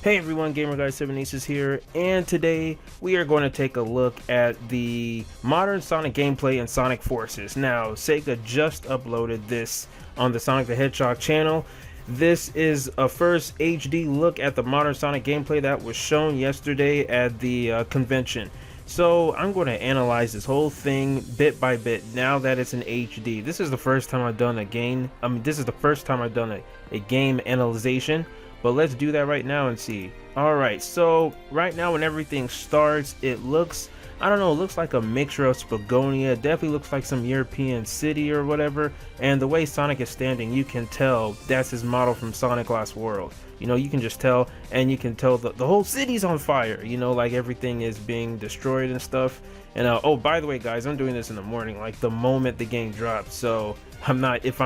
Hey everyone, GamerGuy7Ace is here, and today we are going to take a look at the modern Sonic gameplay in Sonic Forces. Now, Sega just uploaded this on the Sonic the Hedgehog channel. This is a first HD look at the modern Sonic gameplay that was shown yesterday at the convention. So I'm going to analyze this whole thing bit by bit now that it's in HD. This is the first time I've done a game. This is the first time I've done a game analyzation. But let's do that right now and see. Alright, so right now when everything starts, it looks, I don't know, it looks like a mixture of Spagonia. It definitely looks like some European city or whatever. And the way Sonic is standing, you can tell that's his model from Sonic Lost World. You know, you can just tell, and you can tell the whole city's on fire. You know, like everything is being destroyed and stuff. And oh, by the way, guys, I'm doing this in the morning, like the moment the game drops. So if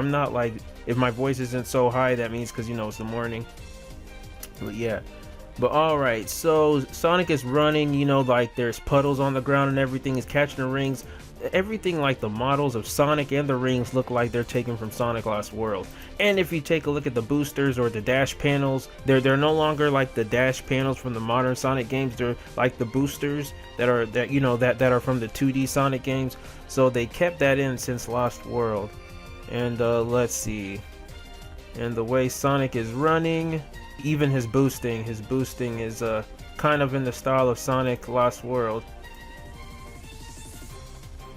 my voice isn't so high, that means because, you know, it's the morning. But yeah, but alright, so Sonic is running, you know, like there's puddles on the ground and everything. Is catching the rings. Everything, like the models of Sonic and the rings, look like they're taken from Sonic Lost World. And if you take a look at the boosters or the dash panels, they're no longer like the dash panels from the modern Sonic games. They're like the boosters that are that are from the 2D Sonic games. So they kept that in since Lost World. And let's see. And the way Sonic is running, even his boosting is kind of in the style of Sonic Lost World.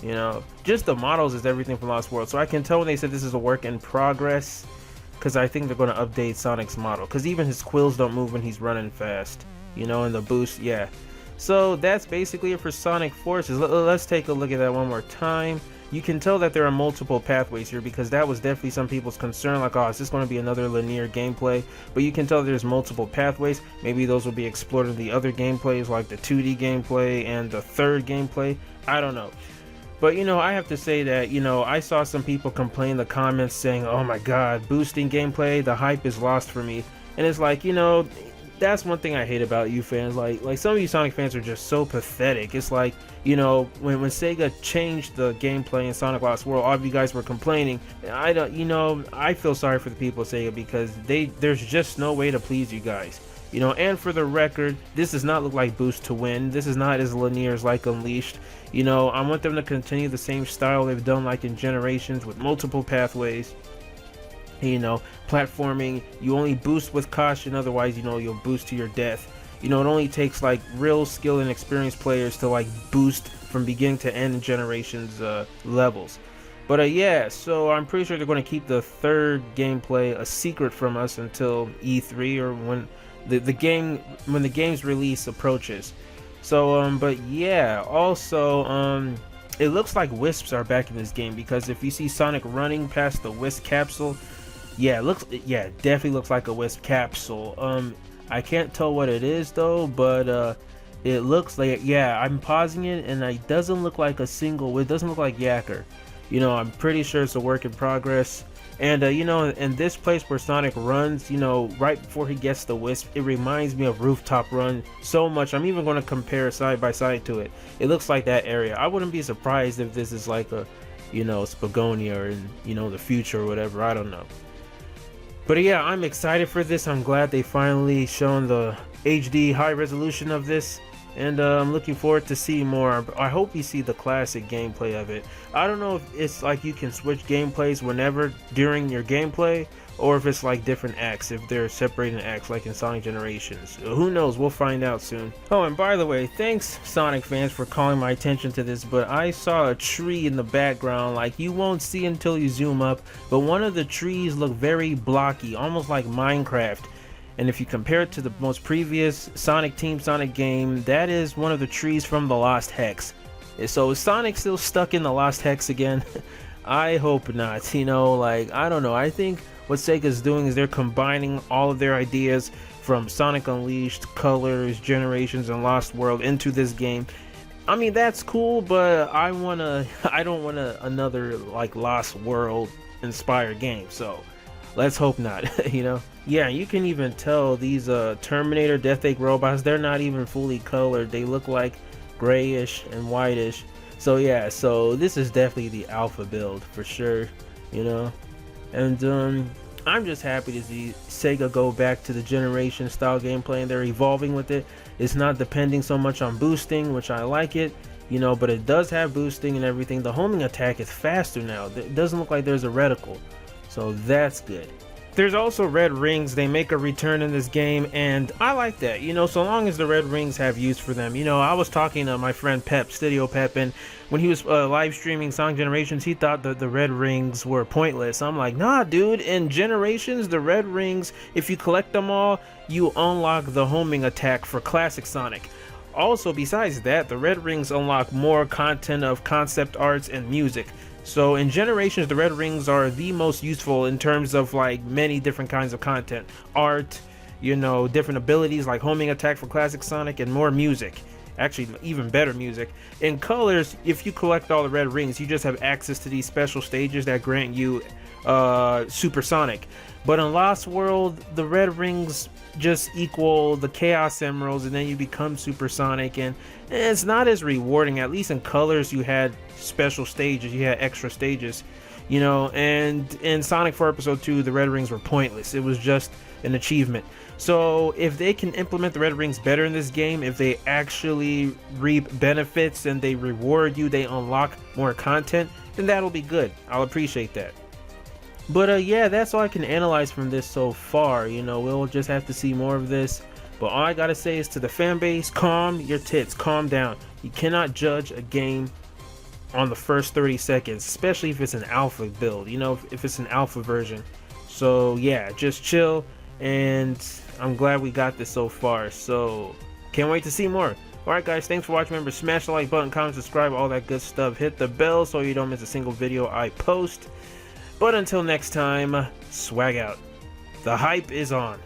You know, just the models is everything from Lost World. So I can tell when they said this is a work in progress, because I think they're going to update Sonic's model, because even his quills don't move when he's running fast, you know, and the boost. Yeah, so that's basically it for Sonic Forces. Let's take a look at that one more time. You can tell that there are multiple pathways here, because that was definitely some people's concern, like, oh, is this going to be another linear gameplay? But you can tell there's multiple pathways. Maybe those will be explored in the other gameplays, like the 2D gameplay and the third gameplay. I don't know. But, you know, I have to say that, you know, I saw some people complain in the comments saying, oh my god, boosting gameplay, the hype is lost for me. And it's like, you know, that's one thing I hate about you fans. Like some of you Sonic fans are just so pathetic. It's like, you know, when Sega changed the gameplay in Sonic Lost World, all of you guys were complaining. I feel sorry for the people of Sega, because there's just no way to please you guys. You know, and for the record, this does not look like Boost to Win. This is not as linear as like Unleashed. You know, I want them to continue the same style they've done like in Generations, with multiple pathways. You know, platforming, you only boost with caution, otherwise, you know, you'll boost to your death. You know, it only takes like real skill and experienced players to like boost from beginning to end in Generations levels. But yeah, so I'm pretty sure they're going to keep the third gameplay a secret from us until E3, or when the game's release approaches. So but yeah, also it looks like wisps are back in this game, because if you see Sonic running past the wisp capsule, yeah, it definitely looks like a wisp capsule. I can't tell what it is though, but it looks like, yeah, I'm pausing it and it doesn't look like it doesn't look like Yacker. You know, I'm pretty sure it's a work in progress. And you know, in this place where Sonic runs, you know, right before he gets the wisp, it reminds me of Rooftop Run so much. I'm even going to compare side by side to it. It looks like that area. I wouldn't be surprised if this is like a, you know, Spagonia, or in, you know, the future or whatever. I don't know. But yeah, I'm excited for this. I'm glad they finally shown the HD high resolution of this. And I'm looking forward to see more. I hope you see the classic gameplay of it. I don't know if it's like you can switch gameplays whenever during your gameplay, or if it's like different acts, if they're separating acts like in Sonic Generations. Who knows? We'll find out soon. Oh, and by the way, thanks Sonic fans for calling my attention to this, but I saw a tree in the background, like you won't see until you zoom up, but one of the trees looked very blocky, almost like Minecraft. And if you compare it to the most previous Team Sonic game, that is one of the trees from the Lost Hex. So is Sonic still stuck in the Lost Hex again? I hope not. You know, like, I don't know. I think what Sega's doing is they're combining all of their ideas from Sonic Unleashed, Colors, Generations, and Lost World into this game. I mean, that's cool, but I don't want another like Lost World inspired game. So let's hope not. You know. Yeah, you can even tell these Terminator Death Egg robots, they're not even fully colored. They look like grayish and whitish. So yeah, so this is definitely the alpha build for sure, you know. And I'm just happy to see Sega go back to the generation style gameplay, and they're evolving with it. It's not depending so much on boosting, which I like it, you know, but it does have boosting and everything. The homing attack is faster now. It doesn't look like there's a reticle, so that's good. There's also red rings. They make a return in this game, and I like that, you know, so long as the red rings have use for them. You know, I was talking to my friend Pep, Studio Pep, and when he was live streaming Sonic Generations, he thought that the red rings were pointless. I'm like, nah, dude, in Generations, the red rings, if you collect them all, you unlock the homing attack for Classic Sonic. Also, besides that, the red rings unlock more content of concept arts and music. So in Generations, the red rings are the most useful in terms of like many different kinds of content, art, you know, different abilities like homing attack for Classic Sonic, and more music. Actually, even better music. In Colors, if you collect all the red rings, you just have access to these special stages that grant you Supersonic. But in Lost World, the red rings just equal the Chaos Emeralds, and then you become Supersonic, and it's not as rewarding. At least in Colors, you had special stages, you had extra stages, you know, and in Sonic 4 Episode 2, the red rings were pointless. It was just an achievement. So if they can implement the red rings better in this game, if they actually reap benefits and they reward you, they unlock more content, then that'll be good. I'll appreciate that. But yeah, that's all I can analyze from this so far. You know, we'll just have to see more of this. But all I gotta say is to the fan base, calm your tits, calm down. You cannot judge a game on the first 30 seconds, especially if it's an alpha build, you know, if it's an alpha version. So yeah, just chill, and I'm glad we got this so far. So can't wait to see more. Alright guys, thanks for watching. Remember, smash the like button, comment, subscribe, all that good stuff. Hit the bell so you don't miss a single video I post. But until next time, swag out. The hype is on.